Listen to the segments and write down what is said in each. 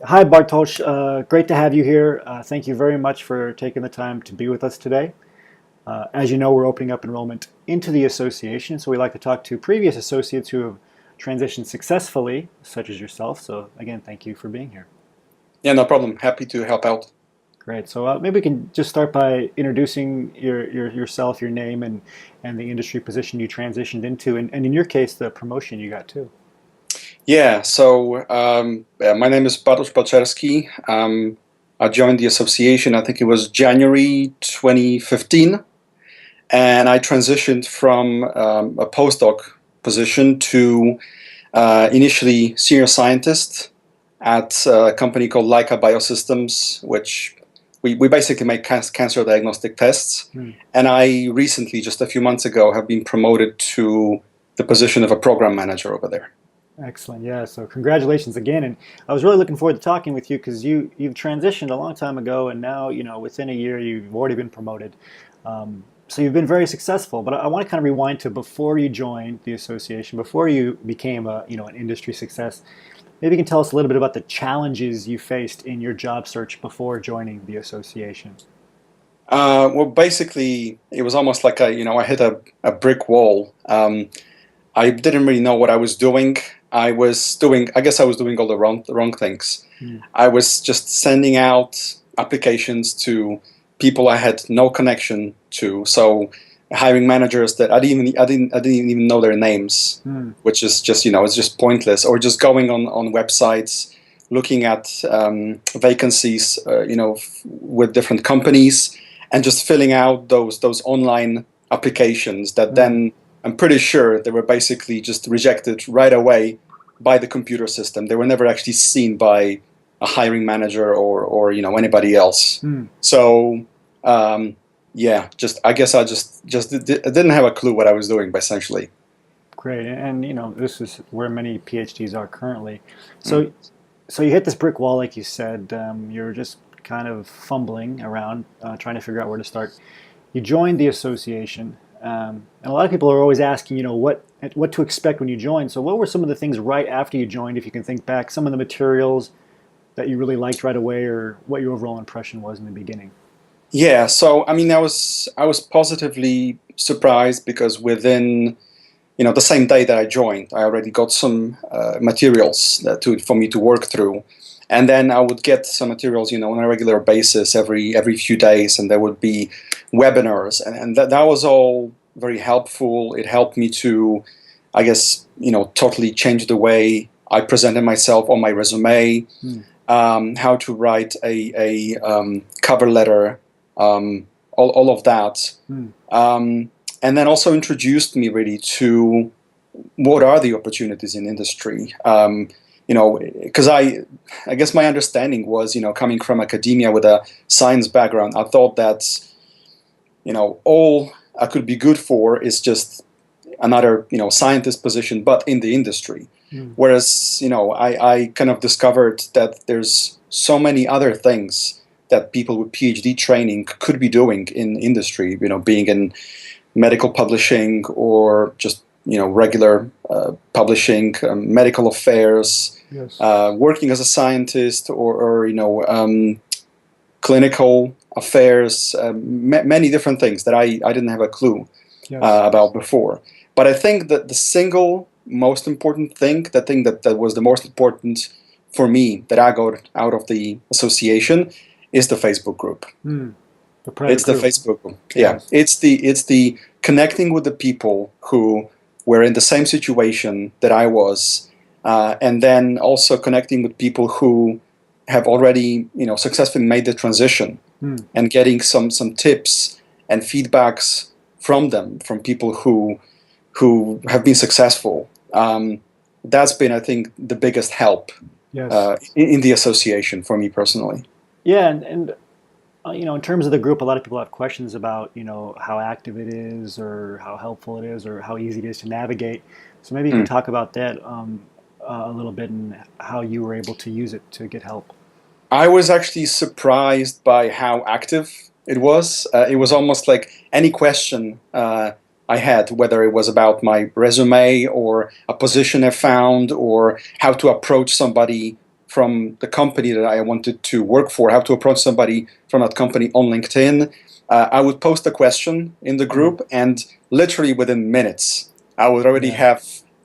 Hi, Bartosz. Great to have you here. Thank you very much for taking the time to be with us today. As you know, we're opening up enrollment into the association, so we like to talk to previous associates who have transitioned successfully, such as yourself. So again, thank you for being here. Yeah, no problem. Happy to help out. Great. So maybe we can just start by introducing yourself, your name, and the industry position you transitioned into, and in your case, the promotion you got too. My name is Bartosz Balczerski. I joined the association, I think it was January 2015, and I transitioned from a postdoc position to initially senior scientist at a company called Leica Biosystems, which we basically make cancer diagnostic tests. And I recently, just a few months ago, have been promoted to the position of a program manager over there. Excellent. Yeah. So congratulations again. And I was really looking forward to talking with you because you've transitioned a long time ago, and now within a year you've already been promoted. So you've been very successful. But I want to kind of rewind to before you joined the association, before you became an industry success. Maybe you can tell us a little bit about the challenges you faced in your job search before joining the association. Well, basically, it was almost like I hit a brick wall. I didn't really know what I was doing. I guess I was doing all the wrong things. I was just sending out applications to people I had no connection to. So hiring managers that I didn't even know their names, which is just, it's just pointless. Or just going on websites, looking at vacancies, with different companies, and just filling out those online applications that then I'm pretty sure they were basically just rejected right away by the computer system. They were never actually seen by a hiring manager or anybody else. So I guess I didn't have a clue what I was doing, essentially. Great. And this is where many PhDs are currently. So you hit this brick wall, like you said. You're just kind of fumbling around, trying to figure out where to start. You joined the association. And a lot of people are always asking, what to expect when you join. So what were some of the things right after you joined, if you can think back, some of the materials that you really liked right away, or what your overall impression was in the beginning? Yeah, so I mean, I was positively surprised because within the same day that I joined, I already got some materials for me to work through, and then I would get some materials on a regular basis every few days, and there would be webinars, and that was all very helpful. It helped me to, I guess, totally change the way I presented myself on my resume, how to write a cover letter, all of that. And then also introduced me really to what are the opportunities in industry. Because I guess my understanding was, coming from academia with a science background, I thought that, all I could be good for is just another, scientist position, but in the industry. Whereas, I kind of discovered that there's so many other things that people with PhD training could be doing in industry, being in medical publishing or just, regular publishing, medical affairs, Yes. working as a scientist or clinical affairs, many different things that I didn't have a clue Yes. about before. But I think that the single most important thing, the thing that was the most important for me that I got out of the association is the Facebook group. The private It's the group. Facebook group. Yeah, Yes. it's the connecting with the people who were in the same situation that I was, and then also connecting with people who have already successfully made the transition, and getting some tips and feedbacks from them, from people who have been successful. That's been, I think, the biggest help Yes. in the association for me personally. Yeah, and in terms of the group, a lot of people have questions about, how active it is, or how helpful it is, or how easy it is to navigate. So maybe you can Mm. talk about that a little bit, and how you were able to use it to get help. I was actually surprised by how active it was. It was almost like any question I had, whether it was about my resume or a position I found or how to approach somebody from the company that I wanted to work for, how to approach somebody from that company on LinkedIn. I would post a question in the group, and literally within minutes, I would already have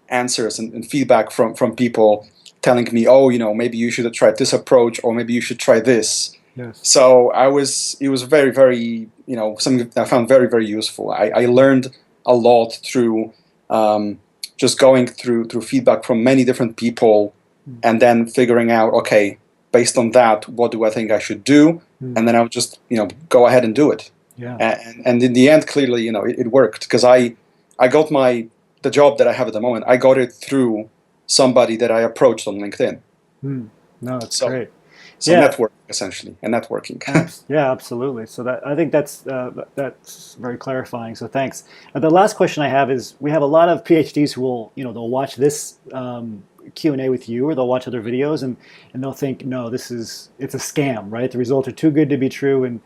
answers and feedback from people telling me, oh, maybe you should have tried this approach, or maybe you should try this. Yes. So it was very, very, something I found very, very useful. I learned a lot through just going through feedback from many different people, and then figuring out, okay, based on that, what do I think I should do? And then I would just, go ahead and do it. Yeah. And in the end, clearly, it worked, because I got the job that I have at the moment. I got it through somebody that I approached on LinkedIn. No, that's great. So network, essentially, and networking. Yeah, absolutely. So I think that's very clarifying. So thanks. The last question I have is, we have a lot of PhDs who will, they'll watch this Q&A with you, or they'll watch other videos, and they'll think, no, it's a scam, right? The results are too good to be true. And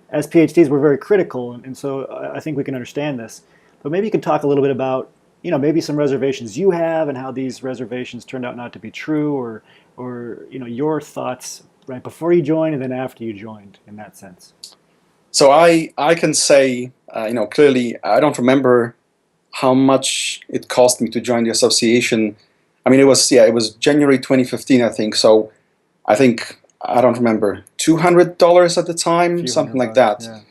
as PhDs, we're very critical, and so I think we can understand this. But maybe you can talk a little bit about, maybe some reservations you have, and how these reservations turned out not to be true, or your thoughts right before you joined and then after you joined, in that sense. So I can say, clearly, I don't remember how much it cost me to join the association. I mean, it was January 2015, I think. So I don't remember, $200 at the time, something like that. Yeah.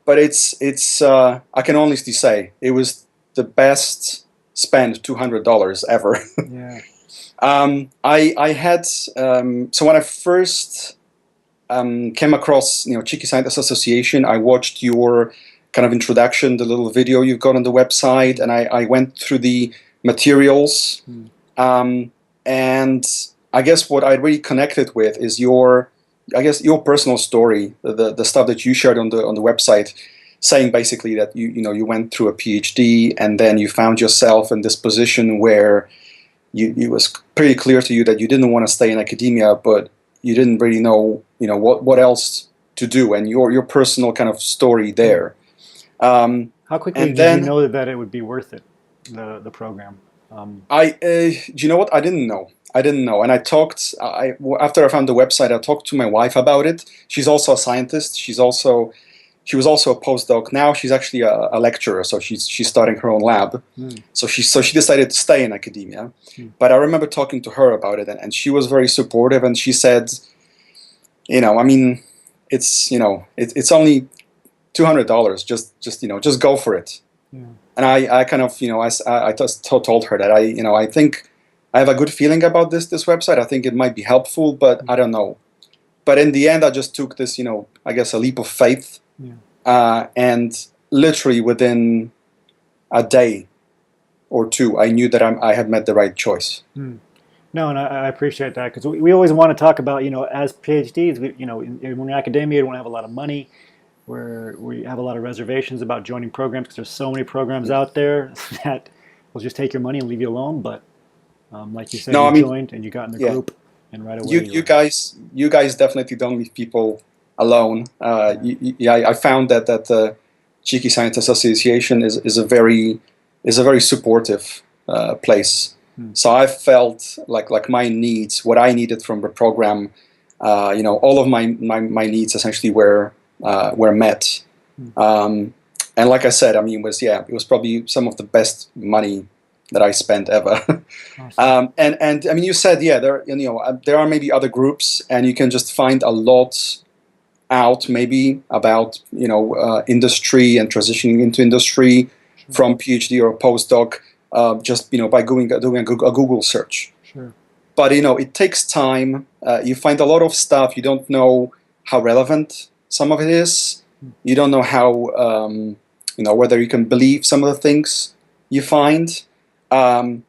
But it's I can honestly say it was the best spent $200 ever. Yeah. I had so when I first came across Cheeky Scientist Association, I watched your kind of introduction, the little video you've got on the website, and I went through the materials. And I guess what I really connected with is your personal story, the stuff that you shared on the website, saying basically that you went through a PhD, and then you found yourself in this position where it was pretty clear to you that you didn't want to stay in academia, but you didn't really know what else to do, and your personal kind of story there. How quickly did you know that it would be worth it, the program? Do you know what? I didn't know. And I talked, after I found the website, I talked to my wife about it. She's also a scientist. She was also a postdoc. Now she's actually a lecturer, so she's starting her own lab. So she decided to stay in academia. But I remember talking to her about it, and she was very supportive, and she said, I mean, it's only $200. Just go for it. Yeah. And I kind of, I just told her that I think I have a good feeling about this website. I think it might be helpful, but I don't know. But in the end, I just took this, I guess, a leap of faith. Yeah. And literally within a day or two, I knew that I had made the right choice. No, and I appreciate that, because we always want to talk about, as PhDs, when we're in academia, we don't have a lot of money. We have a lot of reservations about joining programs, because there's so many programs out there that will just take your money and leave you alone. But like you said, you joined and you got in the group, and right away you guys definitely don't leave people alone. I found that the Cheeky Science Association is a very supportive place. So I felt like my needs, what I needed from the program, all of my needs essentially were met. And like I said, I mean, it was probably some of the best money that I spent ever. Awesome. And I mean, you said, there are maybe other groups, and you can just find a lot out maybe about industry and transitioning into industry from PhD or postdoc, just by doing a Google search. Sure. But it takes time. You find a lot of stuff. You don't know how relevant some of it is. You don't know how whether you can believe some of the things you find. And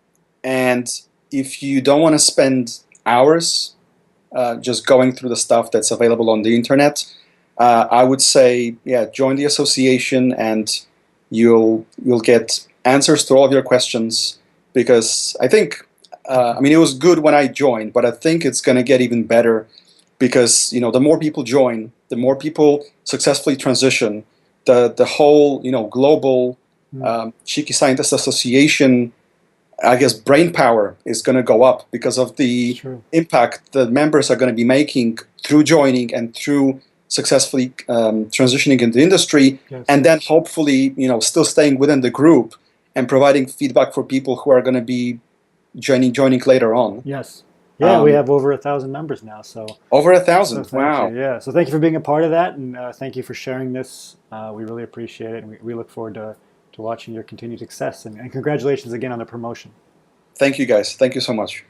if you don't want to spend hours just going through the stuff that's available on the internet, I would say, join the association, and you'll get answers to all of your questions. Because I think, it was good when I joined, but I think it's going to get even better, because the more people join, the more people successfully transition. The whole global Cheeky Scientist Association I guess brain power is going to go up because of the True. impact the members are going to be making through joining and through successfully transitioning into the industry, Yes. and then hopefully, still staying within the group and providing feedback for people who are going to be joining later on. Yes. Yeah, we Um, have over 1,000 members now. So Over a so thousand. thank you. Wow. Yeah. So thank you for being a part of that, and thank you for sharing this. We really appreciate it, and we look forward to watching your continued success. And congratulations again on the promotion. Thank you, guys. Thank you so much.